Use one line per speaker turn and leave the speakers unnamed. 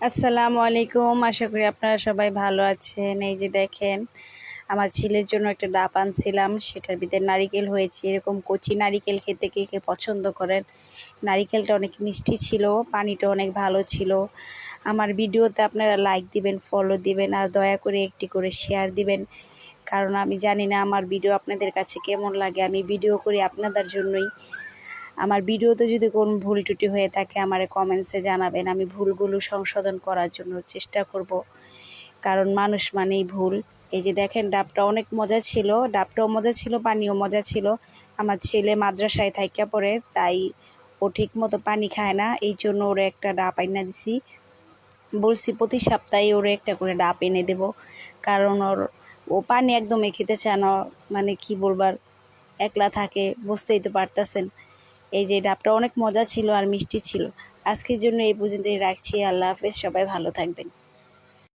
আসসালামু আলাইকুম। আশা করি আপনারা সবাই ভালো আছেন। এই যে দেখেন, আমার ছেলের জন্য একটা ডাব আনছিলাম, সেটার ভিতরে নারিকেল হয়েছে। এরকম কচি নারিকেল খেতে কে কে পছন্দ করেন? নারিকেলটা অনেক মিষ্টি ছিল, পানিটা অনেক ভালো ছিল। আমার ভিডিওতে আপনারা লাইক দিবেন, ফলো দিবেন, আর দয়া করে একটি করে শেয়ার দিবেন, কারণ আমি জানি না আমার ভিডিও আপনাদের কাছে কেমন লাগে। আমি ভিডিও করি আপনাদের জন্যই। আমার ভিডিওতে যদি কোনো ভুল ত্রুটি হয়ে থাকে আমার কমেন্টসে জানাবেন, আমি ভুলগুলো সংশোধন করার জন্য চেষ্টা করব, কারণ মানুষ মানেই ভুল। এই যে দেখেন, ডাবটা অনেক মজা ছিল, ডাবটাও মজা ছিল, পানিও মজা ছিল। আমার ছেলে মাদ্রাসায় থাইকা পড়ে, তাই ও ঠিক মতো পানি খায় না, এই জন্য ওরে একটা ডাব আইনা দিছি। বলছি প্রতি সপ্তাহে ওরে একটা করে ডাব এনে দেব, কারণ ও পানি একদমই খেতে চায় না। মানে কি বলবার, একলা থাকে, বুঝতেই তো পারতেছেন। এই যে ডাবটা অনেক মজা ছিল আর মিষ্টি ছিল। আজকের জন্য এই পর্যন্তই রাখছি। আল্লাহ হাফেজ, সবাই ভালো থাকবেন।